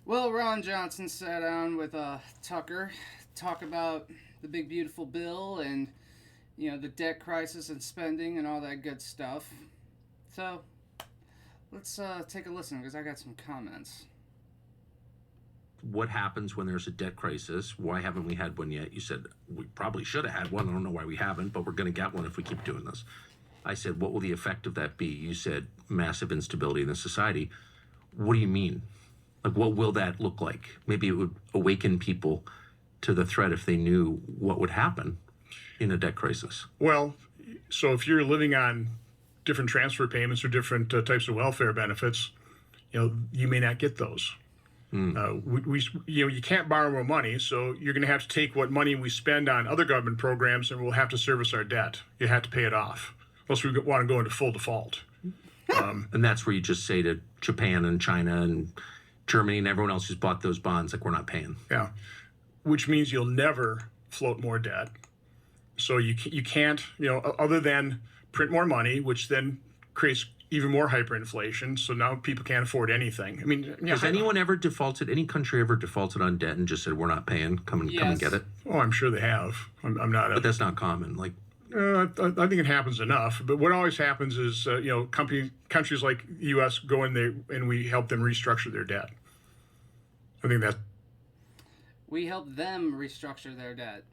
Well, Ron Johnson sat down with Tucker, talk about the big beautiful bill and the debt crisis and spending and all that good stuff. So let's take a listen because I got some comments. What happens when there's a debt crisis? Why haven't we had one yet? You said we probably should have had one. I don't know why we haven't, but we're going to get one if we keep doing this. I said, what will the effect of that be? You said massive instability in the society. What do you mean? Like, what will that look like? Maybe it would awaken people to the threat if they knew what would happen in a debt crisis. Well, so if you're living on different transfer payments or different types of welfare benefits, you may not get those. You can't borrow more money, so you're going to have to take what money we spend on other government programs, and we'll have to service our debt. You have to pay it off, unless we want to go into full default. And that's where you just say to Japan and China and Germany and everyone else who's bought those bonds, like, we're not paying. Yeah, which means you'll never float more debt. So you can't, other than print more money, which then creates even more hyperinflation. So now people can't afford anything. I mean, has anyone ever defaulted? Any country ever defaulted on debt and just said, we're not paying? Come and get it. Oh, I'm sure they have. I'm not. But that's not common. Like, I think it happens enough. But what always happens is, countries like the U.S. go in there and we help them restructure their debt. I think that's We help them restructure their debt.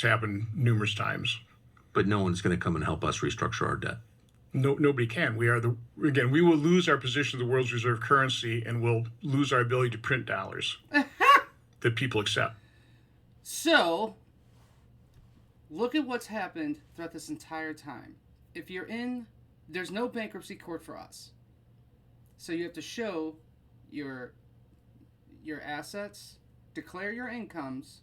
happened numerous times. But no one's going to come and help us restructure our debt. No, nobody can. We we will lose our position as the world's reserve currency, and we'll lose our ability to print dollars that people accept. So, look at what's happened throughout this entire time. If you're there's no bankruptcy court for us. So you have to show your assets, declare your incomes,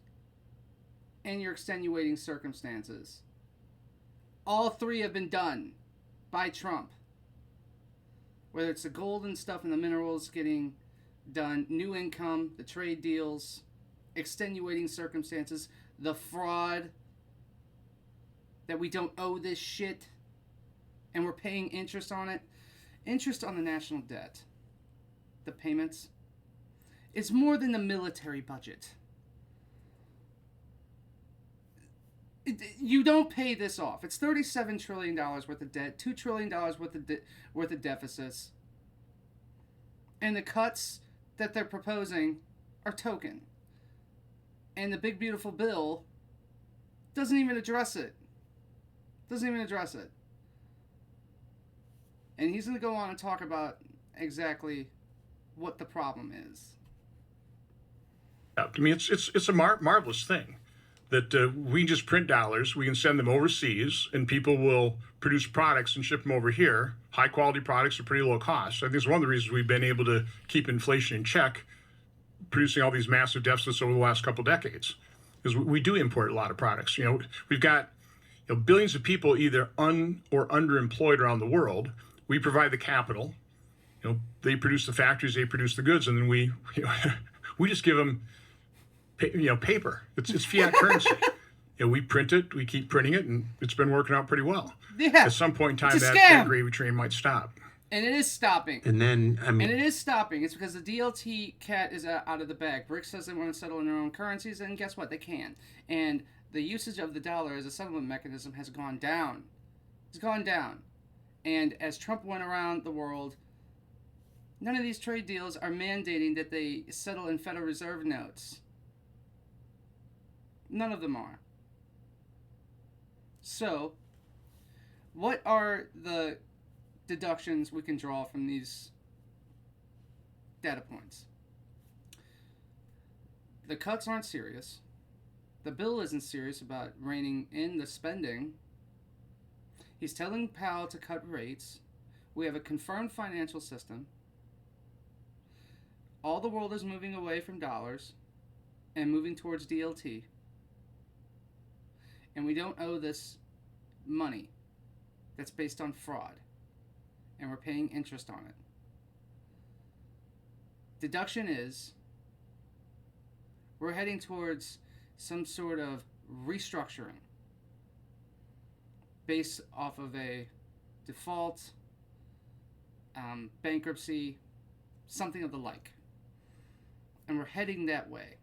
and your extenuating circumstances. All three have been done by Trump. Whether it's the gold and stuff and the minerals getting done, new income, the trade deals, extenuating circumstances, the fraud, that we don't owe this shit and we're paying interest on it. Interest on the national debt, the payments, it's more than the military budget. You don't pay this off. It's $37 trillion worth of debt, $2 trillion worth of deficits. And the cuts that they're proposing are token. And the big beautiful bill doesn't even address it. And he's going to go on and talk about exactly what the problem is. I mean, it's a marvelous thing that we just print dollars, we can send them overseas, and people will produce products and ship them over here. High quality products at pretty low cost. I think it's one of the reasons we've been able to keep inflation in check, producing all these massive deficits over the last couple decades. Because we do import a lot of products. We've got billions of people either or underemployed around the world. We provide the capital. They produce the factories, they produce the goods, and then we just give them paper. It's fiat currency. We print it, we keep printing it, and it's been working out pretty well. Yeah. At some point in time, that gravy train might stop. And it is stopping. And then, And it is stopping. It's because the DLT cat is out of the bag. BRICS says they want to settle in their own currencies, and guess what? They can. And the usage of the dollar as a settlement mechanism has gone down. It's gone down. And as Trump went around the world, none of these trade deals are mandating that they settle in Federal Reserve notes. None of them are. So, what are the deductions we can draw from these data points? The cuts aren't serious. The bill isn't serious about reining in the spending. He's telling Powell to cut rates. We have a confirmed financial system. All the world is moving away from dollars and moving towards DLT. And we don't owe this money that's based on fraud. And we're paying interest on it. Deduction is we're heading towards some sort of restructuring based off of a default, bankruptcy, something of the like. And we're heading that way.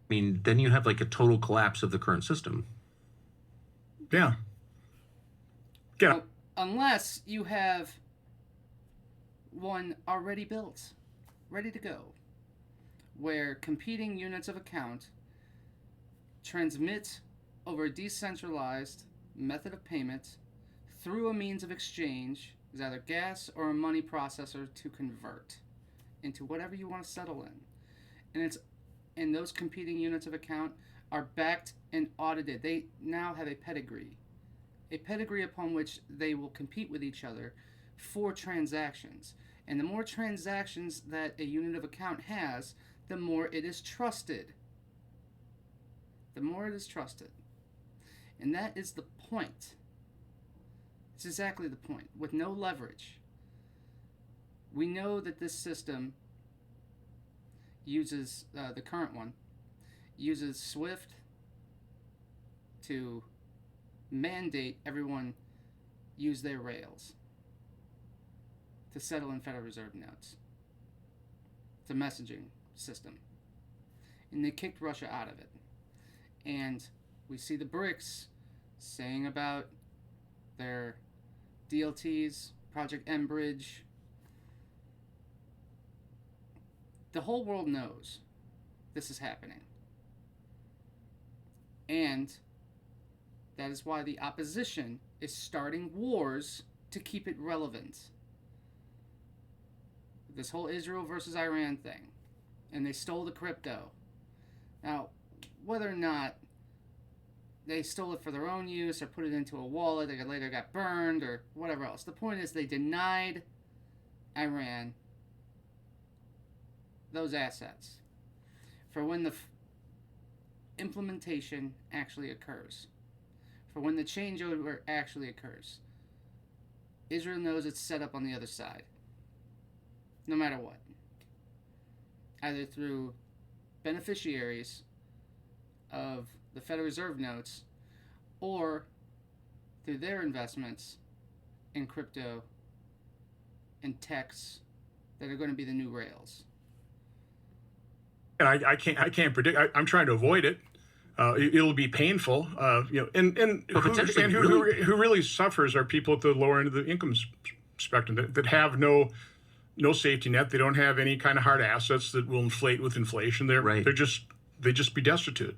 I mean, then you have like a total collapse of the current system. Yeah. Yeah. Unless you have one already built, ready to go, where competing units of account transmit over a decentralized method of payment through a means of exchange, is either gas or a money processor to convert into whatever you want to settle in. And those competing units of account are backed and audited. They now have a pedigree upon which they will compete with each other for transactions. And the more transactions that a unit of account has, the more it is trusted. The more it is trusted. And that is the point. It's exactly the point. With no leverage. We know that this system uses, the current one, uses SWIFT to mandate everyone use their rails to settle in Federal Reserve notes. It's a messaging system. And they kicked Russia out of it. And we see the BRICS saying about their DLTs, Project Enbridge. The whole world knows this is happening. And that is why the opposition is starting wars to keep it relevant. This whole Israel versus Iran thing. And they stole the crypto. Now, whether or not they stole it for their own use or put it into a wallet that later got burned or whatever else, the point is they denied Iran those assets for when the implementation actually occurs, for when the changeover actually occurs. Israel knows it's set up on the other side, no matter what, either through beneficiaries of the Federal Reserve notes or through their investments in crypto and techs that are going to be the new rails. And I can't predict. I'm trying to avoid it. It'll be painful, and who really suffers are people at the lower end of the income spectrum that have no safety net. They don't have any kind of hard assets that will inflate with inflation. They just be destitute.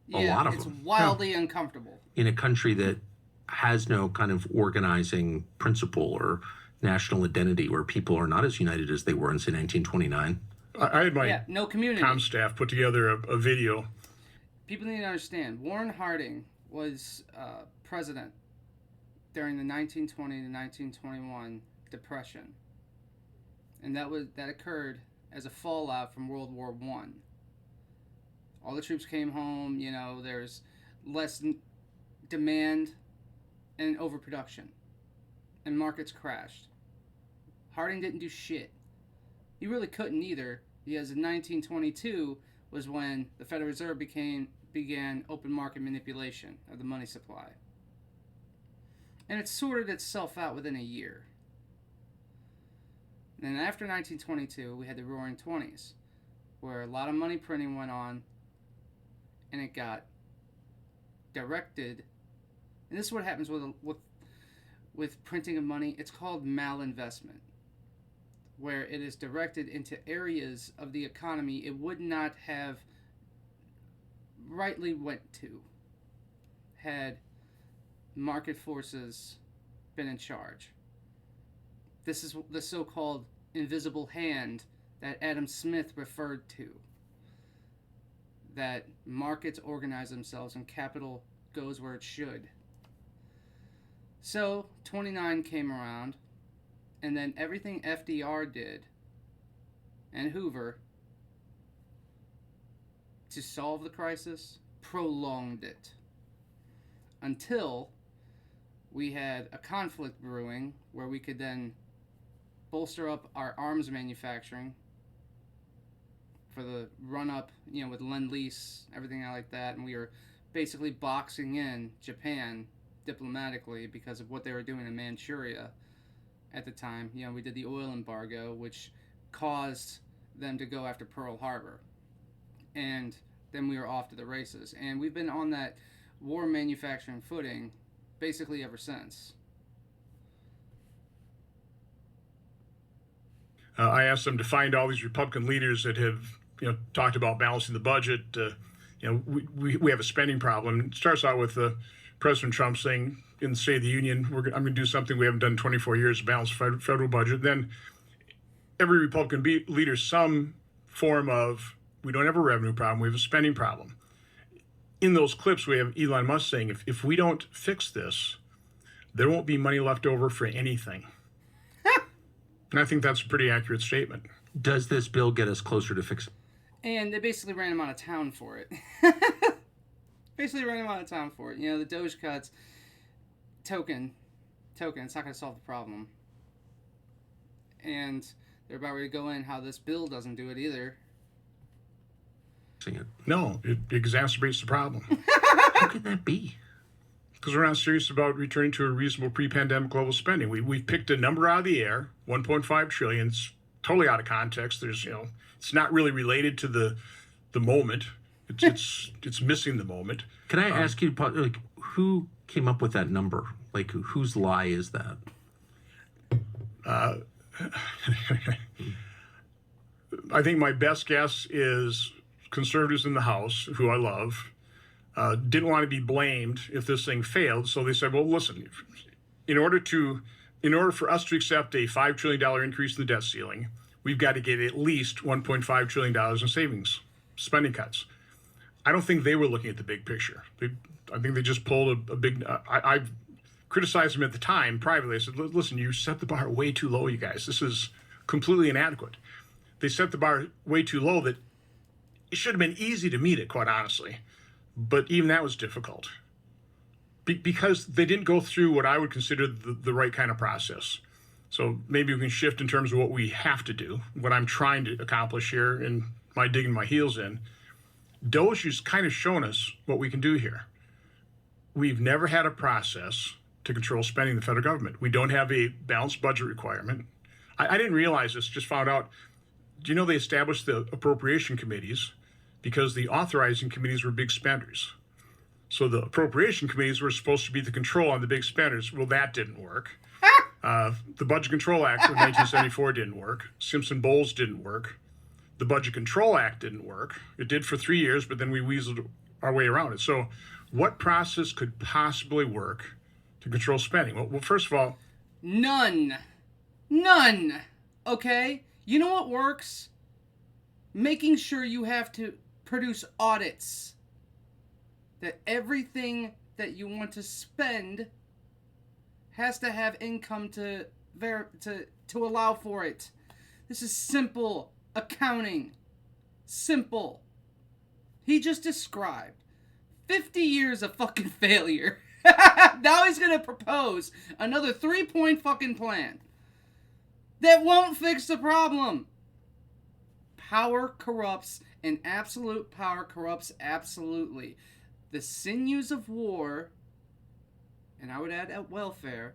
Yeah, a lot of it's them. wildly uncomfortable. In a country that has no kind of organizing principle or national identity, where people are not as united as they were in, say, 1929. I had my no community. comm staff put together a video. People need to understand, Warren Harding was president during the 1920 to 1921 Depression. And that occurred as a fallout from World War I. All the troops came home, there's less demand and overproduction. And markets crashed. Harding didn't do shit. He really couldn't either, because in 1922 was when the Federal Reserve began open market manipulation of the money supply. And it sorted itself out within a year. And then after 1922, we had the Roaring Twenties, where a lot of money printing went on, and it got directed. And this is what happens with printing of money. It's called malinvestment, where it is directed into areas of the economy it would not have rightly went to had market forces been in charge. This is the so-called invisible hand that Adam Smith referred to, that markets organize themselves and capital goes where it should. So 29 came around, and then everything FDR did and Hoover to solve the crisis prolonged it until we had a conflict brewing where we could then bolster up our arms manufacturing for the run-up, with Lend-Lease, everything like that, and we were basically boxing in Japan diplomatically because of what they were doing in Manchuria at the time. We did the oil embargo, which caused them to go after Pearl Harbor. And then we were off to the races. And we've been on that war manufacturing footing basically ever since. I asked them to find all these Republican leaders that have, talked about balancing the budget. We have a spending problem. It starts out with President Trump saying in the State of the Union, I'm going to do something we haven't done in 24 years, balance federal budget. Then every Republican leader, some form of, we don't have a revenue problem, we have a spending problem. In those clips, we have Elon Musk saying, if we don't fix this, there won't be money left over for anything. And I think that's a pretty accurate statement. Does this bill get us closer to fixing? And they basically ran him out of town for it. Basically ran him out of town for it. The Doge cuts, token, it's not going to solve the problem. And they're about ready to go in how this bill doesn't do it either. No, it exacerbates the problem. How can that be? Because we're not serious about returning to a reasonable pre-pandemic level spending. We've picked a number out of the air, 1.5 trillion. It's totally out of context. There's, it's not really related to the moment. It's missing the moment. Can I ask you, like, who came up with that number? Like, whose lie is that? I think my best guess is conservatives in the House, who I love, didn't want to be blamed if this thing failed. So they said, well, listen, in order for us to accept a $5 trillion increase in the debt ceiling, we've got to get at least $1.5 trillion in savings, spending cuts. I don't think they were looking at the big picture. I think they just pulled a big, I've criticized them at the time privately. I said, listen, you set the bar way too low, you guys. This is completely inadequate. They set the bar way too low that it should have been easy to meet it, quite honestly. But even that was difficult because they didn't go through what I would consider the right kind of process. So maybe we can shift in terms of what we have to do, what I'm trying to accomplish here and my digging my heels in. Doge has kind of shown us what we can do here. We've never had a process to control spending in the federal government. We don't have a balanced budget requirement. I didn't realize this, just found out. Do you know they established the appropriation committees because the authorizing committees were big spenders? So the appropriation committees were supposed to be the control on the big spenders. Well, that didn't work. The Budget Control Act of 1974 didn't work. Simpson-Bowles didn't work. The Budget Control Act didn't work. It did for 3 years, but then we weaseled our way around it. So what process could possibly work to control spending? Well, first of all, None. Okay? You know what works? Making sure you have to produce audits. That everything that you want to spend has to have income to allow for it. This is simple accounting. Simple. He just described 50 years of fucking failure. Now he's gonna propose another 3-point fucking plan that won't fix the problem. Power corrupts, and absolute power corrupts absolutely. The sinews of war, and I would add at welfare,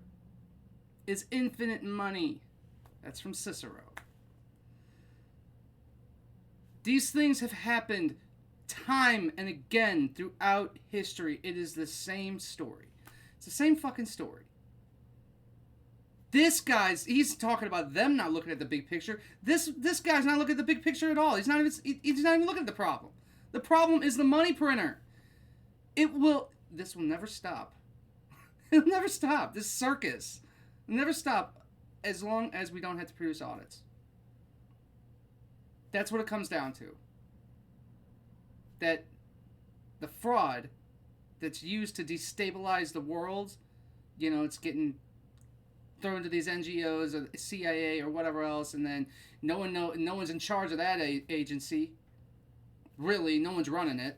is infinite money. That's from Cicero. These things have happened time and again throughout history. It is the same story. It's the same fucking story. This guy's, he's talking about them not looking at the big picture. This guy's not looking at the big picture at all. He's not even looking at the problem. The problem is the money printer. This will never stop. It'll never stop. This circus will never stop as long as we don't have to produce audits. That's what it comes down to. That the fraud that's used to destabilize the world, it's getting thrown to these NGOs or CIA or whatever else, and then no one's in charge of that agency. Really, no one's running it.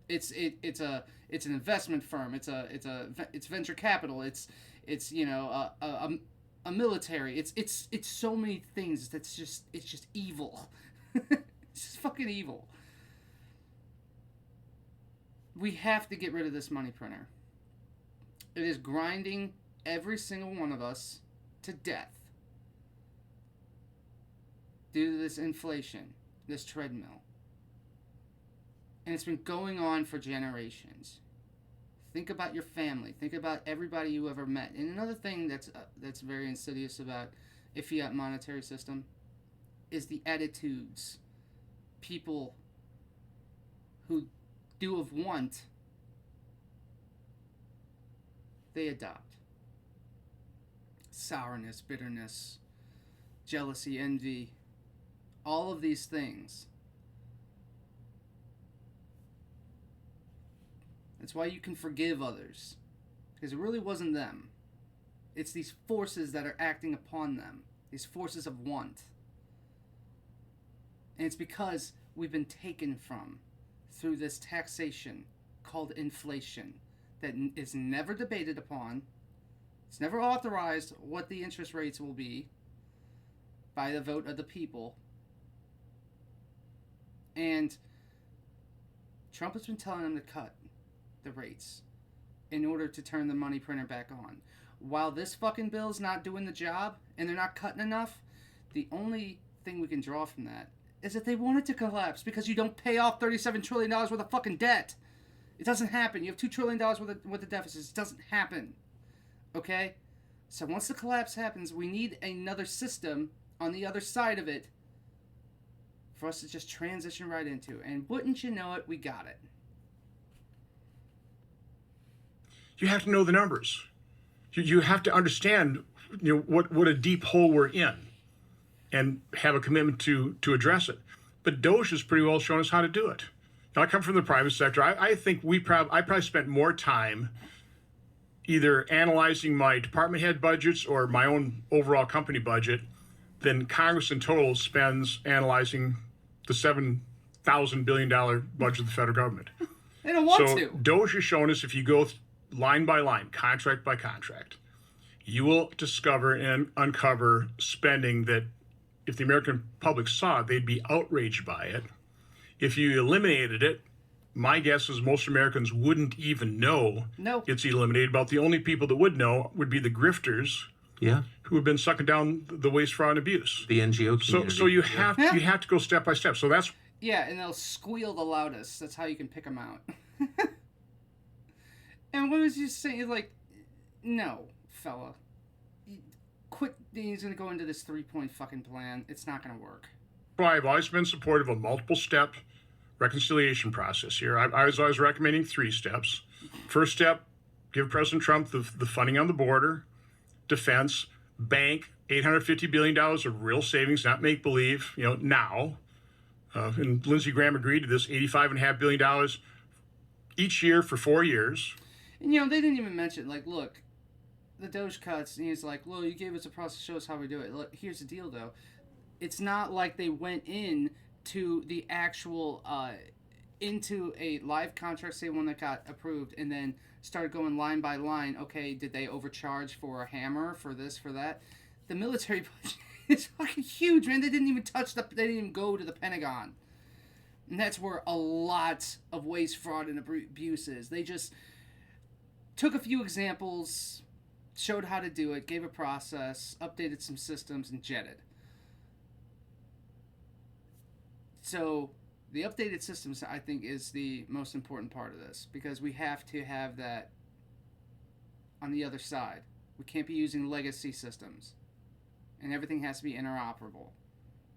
It's an investment firm. It's venture capital. It's a military. It's so many things. It's just evil. It's just fucking evil. We have to get rid of this money printer. It is grinding every single one of us to death. due to this inflation, this treadmill. And it's been going on for generations. Think about your family. Think about everybody you ever met. And another thing that's very insidious about a fiat monetary system is the attitudes people who do of want, they adopt. Sourness, bitterness, jealousy, envy, all of these things. That's why you can forgive others, because it really wasn't them. It's these forces that are acting upon them, these forces of want. And it's because we've been taken from through this taxation called inflation that is never debated upon. It's never authorized what the interest rates will be by the vote of the people. And Trump has been telling them to cut the rates in order to turn the money printer back on. While this fucking bill's not doing the job and they're not cutting enough, the only thing we can draw from that is that they want it to collapse, because you don't pay off $37 trillion worth of fucking debt. It doesn't happen. You have $2 trillion worth of deficits. It doesn't happen. Okay? So once the collapse happens, we need another system on the other side of it for us to just transition right into. And wouldn't you know it, we got it. You have to know the numbers. You have to understand, what a deep hole we're in, and have a commitment to address it. But Doge has pretty well shown us how to do it. Now, I come from the private sector. I think I probably spent more time either analyzing my department head budgets or my own overall company budget than Congress in total spends analyzing the $7,000 billion budget of the federal government. They don't want So to. Doge has shown us, if you go line by line, contract by contract, you will discover and uncover spending that, if the American public saw it, they'd be outraged by it. If you eliminated it, my guess is most Americans wouldn't even know it's eliminated. About the only people that would know would be the grifters, Yeah. who have been sucking down the waste, fraud, and abuse. The NGO community. So you have to go step by step. So that's Yeah, and they'll squeal the loudest. That's how you can pick them out. And what was you saying? Like, no, fella. Quit. He's going to go into this 3-point fucking plan. It's not going to work. why I've always been supportive of multiple step reconciliation process here. I was always recommending 3 steps. First step, give President Trump the funding on the border, defense, bank, $850 billion of real savings, not make-believe, now. And Lindsey Graham agreed to this, $85.5 billion each year for 4 years. And, they didn't even mention, like, look, the Doge cuts, and he's like, well, you gave us a process, show us how we do it. Look, here's the deal, though. It's not like they went in to the actual, into a live contract, say one that got approved, and then started going line by line. Okay, did they overcharge for a hammer, for this, for that? The military budget is fucking huge, man. They didn't even they didn't even go to the Pentagon. And that's where a lot of waste, fraud, and abuse is. They just took a few examples, showed how to do it, gave a process, updated some systems, and jetted. So the updated systems, I think, is the most important part of this, because we have to have that on the other side. We can't be using legacy systems, and everything has to be interoperable.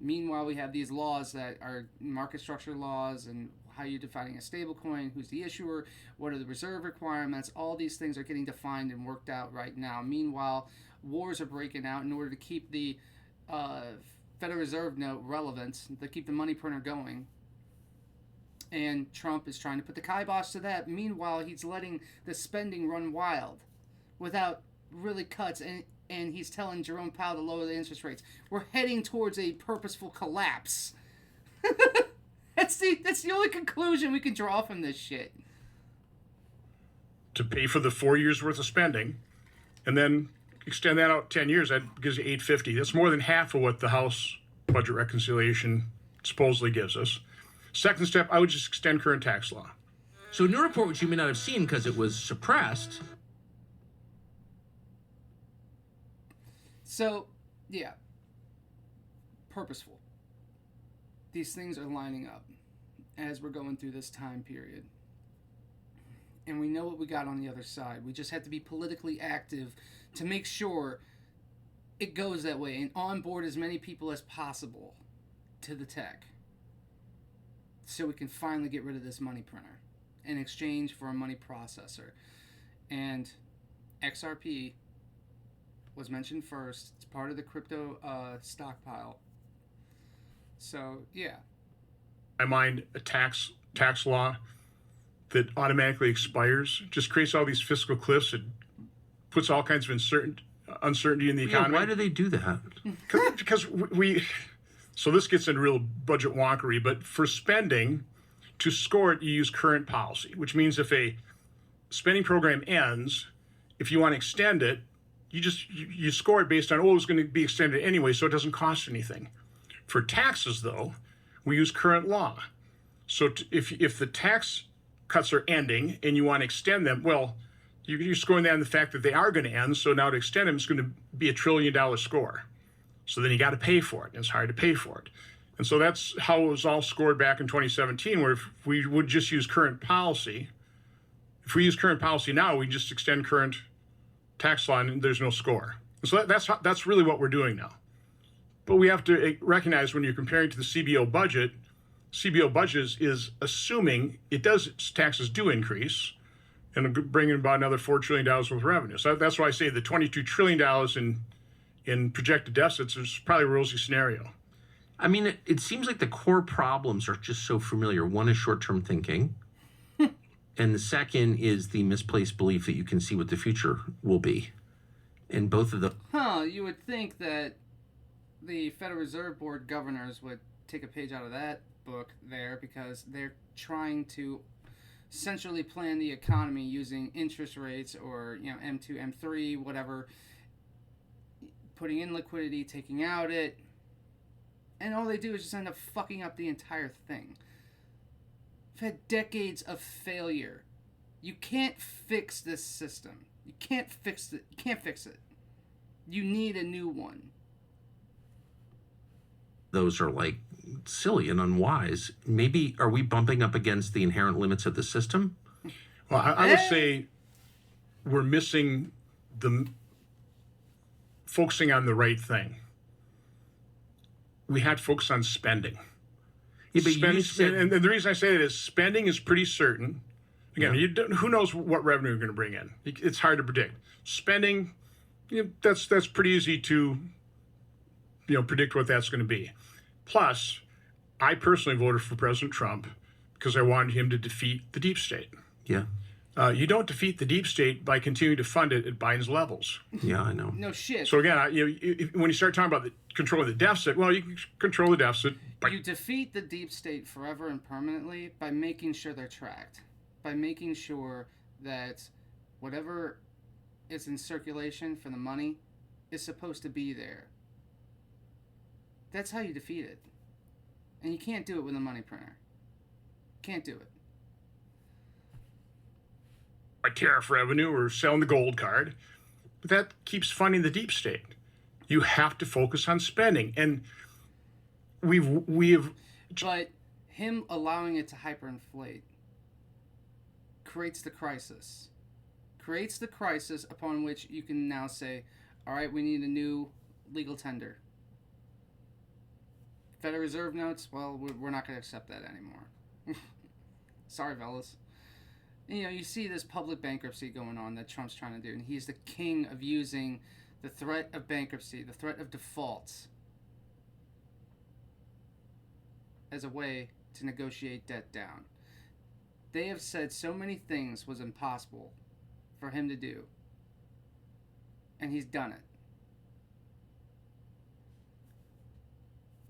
Meanwhile, we have these laws that are market structure laws, and how you're defining a stable coin, who's the issuer, what are the reserve requirements. All these things are getting defined and worked out right now. Meanwhile, wars are breaking out in order to keep the Federal Reserve note relevant, to keep the money printer going. And Trump is trying to put the kibosh to that. Meanwhile, he's letting the spending run wild without really cuts, and he's telling Jerome Powell to lower the interest rates. We're heading towards a purposeful collapse. That's the only conclusion we can draw from this shit. To pay for the 4 years worth of spending, and then extend that out 10 years, that gives you $850. That's more than half of what the House budget reconciliation supposedly gives us. Second step, I would just extend current tax law. So in your report, which you may not have seen because it was suppressed. So, yeah. Purposeful. these things are lining up as we're going through this time period. And we know what we got on the other side. We just have to be politically active to make sure it goes that way and onboard as many people as possible to the tech so we can finally get rid of this money printer in exchange for a money processor. And XRP was mentioned first. It's part of the crypto stockpile. So, yeah. I mind a tax law that automatically expires just creates all these fiscal cliffs. It puts all kinds of uncertainty in the Yeah, economy. why do they do that? Because we so this gets into real budget wonkery, but for spending, to score it, you use current policy, which means if a spending program ends, if you want to extend it, you score it based on, it was going to be extended anyway, so it doesn't cost anything. For taxes, though, we use current law. So if the tax cuts are ending and you want to extend them, well, you're scoring that on the fact that they are going to end, so now to extend them, it's going to be $1 trillion score. So then you got to pay for it, and it's hard to pay for it. And so that's how it was all scored back in 2017, where if we would just use current policy, if we use current policy now, we just extend current tax law and there's no score. So that's really what we're doing now. But we have to recognize when you're comparing to the CBO budget is assuming its taxes do increase and bringing about another $4 trillion worth of revenue. So that's why I say the $22 trillion in projected deficits is probably a rosy scenario. I mean, it seems like the core problems are just so familiar. One is short-term thinking, and the second is the misplaced belief that you can see what the future will be. And both of the... You would think that the Federal Reserve Board governors would take a page out of that book there, because they're trying to centrally plan the economy using interest rates or, M2, M3, whatever, putting in liquidity, taking out it, and all they do is just end up fucking up the entire thing. We've had decades of failure. You can't fix this system. You can't fix it. You can't fix it. You need a new one. Those are like silly and unwise. Maybe are we bumping up against the inherent limits of the system? Well, I would say we're missing focusing on the right thing. We had to focus on spending. Yeah, but you said, and the reason I say that is spending is pretty certain. Again, Yeah. who knows what revenue you're going to bring in? It's hard to predict. Spending, that's pretty easy to predict what that's going to be. Plus, I personally voted for President Trump because I wanted him to defeat the deep state. yeah, You don't defeat the deep state by continuing to fund it at Biden's levels. yeah, I know. No shit. So again, when you start talking about controlling the deficit, well, you can control the deficit. You defeat the deep state forever and permanently by making sure they're tracked. By making sure that whatever is in circulation for the money is supposed to be there. That's how you defeat it. And you can't do it with a money printer. Can't do it. By tariff revenue or selling the gold card, but that keeps funding the deep state. You have to focus on spending, and we've. But him allowing it to hyperinflate creates the crisis. Creates the crisis upon which you can now say, all right, we need a new legal tender. Federal Reserve notes, well, we're not going to accept that anymore. Sorry, fellas. You see this public bankruptcy going on that Trump's trying to do, and he's the king of using the threat of bankruptcy, the threat of defaults, as a way to negotiate debt down. They have said so many things was impossible for him to do, and he's done it.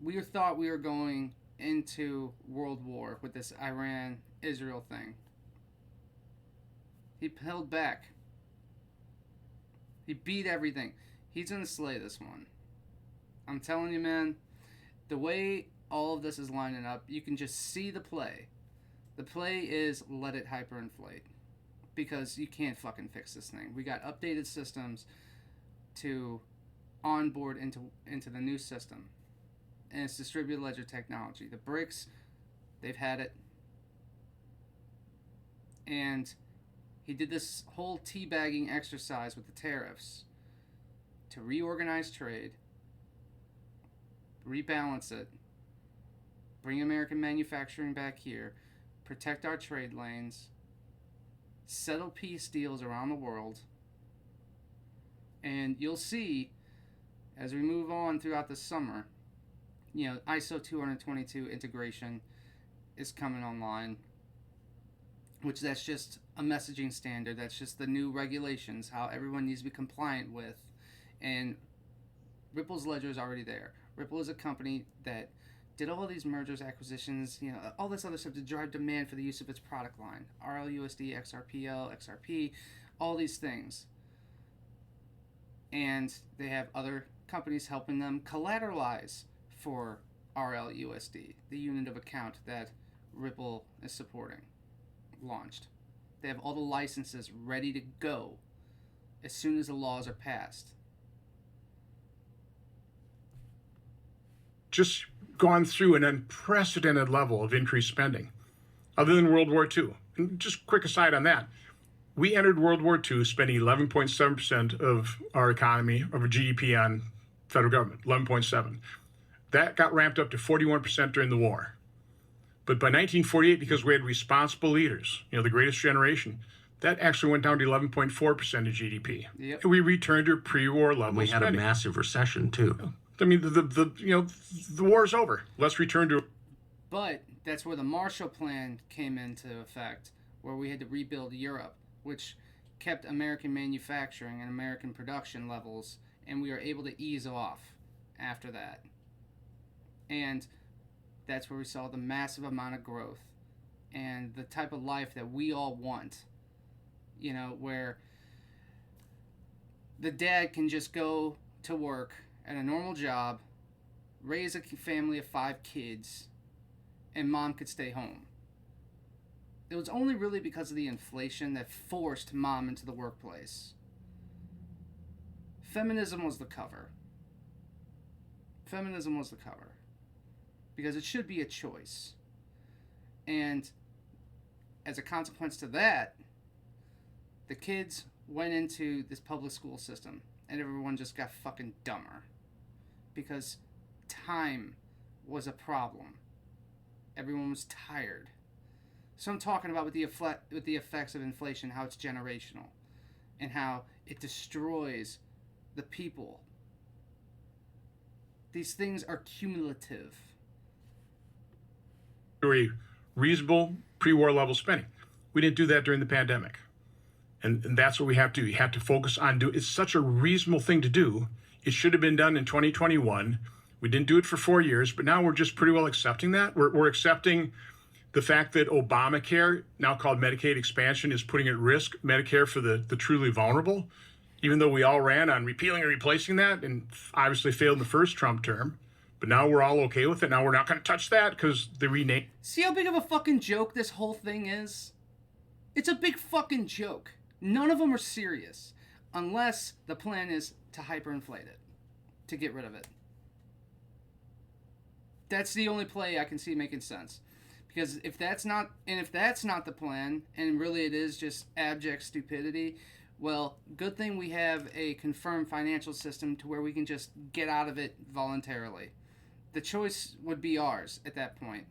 We thought we were going into World War with this Iran-Israel thing. He held back. He beat everything. He's going to slay this one. I'm telling you, man, the way all of this is lining up, you can just see the play. The play is let it hyperinflate. Because you can't fucking fix this thing. We got updated systems to onboard into the new system. and it's distributed ledger technology. The BRICS, they've had it. And he did this whole teabagging exercise with the tariffs to reorganize trade, rebalance it, bring American manufacturing back here, protect our trade lanes, settle peace deals around the world. And you'll see, as we move on throughout the summer, ISO 222 integration is coming online, which that's just a messaging standard. That's just the new regulations, how everyone needs to be compliant with. And Ripple's ledger is already there. Ripple is a company that did all these mergers, acquisitions, all this other stuff to drive demand for the use of its product line. RLUSD, XRPL, XRP, all these things. And they have other companies helping them collateralize for RLUSD, the unit of account that Ripple is supporting, launched. They have all the licenses ready to go as soon as the laws are passed. Just gone through an unprecedented level of increased spending, other than World War II. And just quick aside on that, we entered World War II spending 11.7% of our economy, of our GDP on federal government, 11.7. That got ramped up to 41% during the war. But by 1948, because we had responsible leaders, the greatest generation, that actually went down to 11.4% of GDP. Yep. And we returned to pre-war level We had spending. a massive recession too. I mean, the war is over. Let's return to. But that's where the Marshall Plan came into effect, where we had to rebuild Europe, which kept American manufacturing and American production levels, and we were able to ease off after that. And that's where we saw the massive amount of growth and the type of life that we all want, where the dad can just go to work at a normal job, raise a family of 5 kids, and mom could stay home. It was only really because of the inflation that forced mom into the workplace. Feminism was the cover. Feminism was the cover. Because it should be a choice. And as a consequence to that, the kids went into this public school system and everyone just got fucking dumber. Because time was a problem. Everyone was tired. So I'm talking about with the effects of inflation, how it's generational, and how it destroys the people. These things are cumulative. A reasonable pre-war level spending. We didn't do that during the pandemic. And that's what we have to do. You have to focus on it's such a reasonable thing to do. It should have been done in 2021. We didn't do it for 4 years, but now we're just pretty well accepting that. We're accepting the fact that Obamacare, now called Medicaid expansion, is putting at risk Medicare for the truly vulnerable, even though we all ran on repealing and replacing that and obviously failed in the first Trump term. But now we're all okay with it. Now we're not going to touch that because they renamed. See how big of a fucking joke this whole thing is? It's a big fucking joke. None of them are serious. Unless the plan is to hyperinflate it. To get rid of it. That's the only play I can see making sense. Because if that's not the plan, and really it is just abject stupidity, well, good thing we have a confirmed financial system to where we can just get out of it voluntarily. The choice would be ours at that point.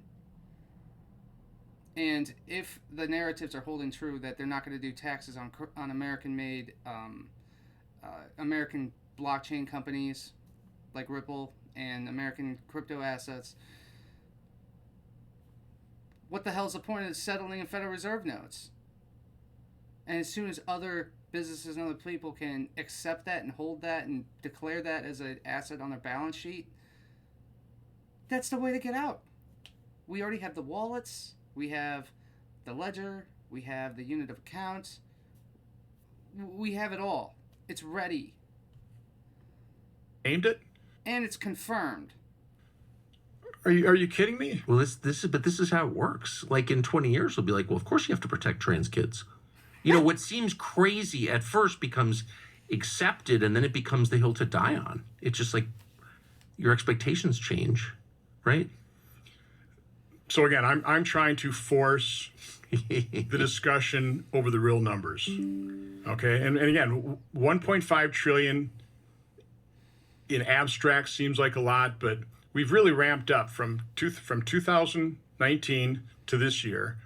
And if the narratives are holding true that they're not going to do taxes on American-made, American blockchain companies like Ripple and American crypto assets, what the hell's the point of settling in Federal Reserve notes? And as soon as other businesses and other people can accept that and hold that and declare that as an asset on their balance sheet, that's the way to get out. We already have the wallets, we have the ledger, we have the unit of account, we have it all. It's ready. Named it? And it's confirmed. Are you kidding me? Well, this is how it works. Like in 20 years, they'll be like, well, of course you have to protect trans kids. What seems crazy at first becomes accepted, and then it becomes the hill to die on. It's just like your expectations change. right? So again, I'm trying to force the discussion over the real numbers. Okay, and again, 1.5 trillion in abstract seems like a lot, but we've really ramped up from 2019 to this year.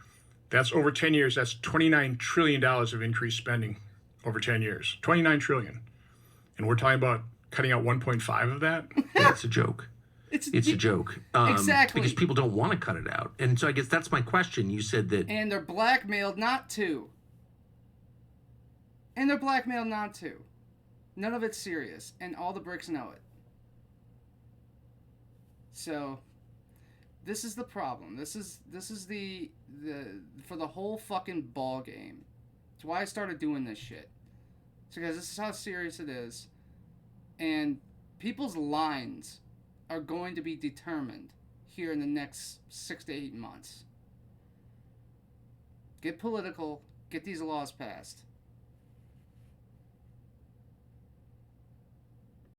That's over 10 years. That's $29 trillion of increased spending over 10 years. 29 trillion, and we're talking about cutting out 1.5 of that. That's a joke. It's a joke. Exactly. Because people don't want to cut it out. And so I guess that's my question. You said that... And they're blackmailed not to. None of it's serious. And all the bricks know it. So, this is the problem. This is the for the whole fucking ball game. It's why I started doing this shit. It's because this is how serious it is. And people's lines are going to be determined here in the next 6 to 8 months. Get political, get these laws passed,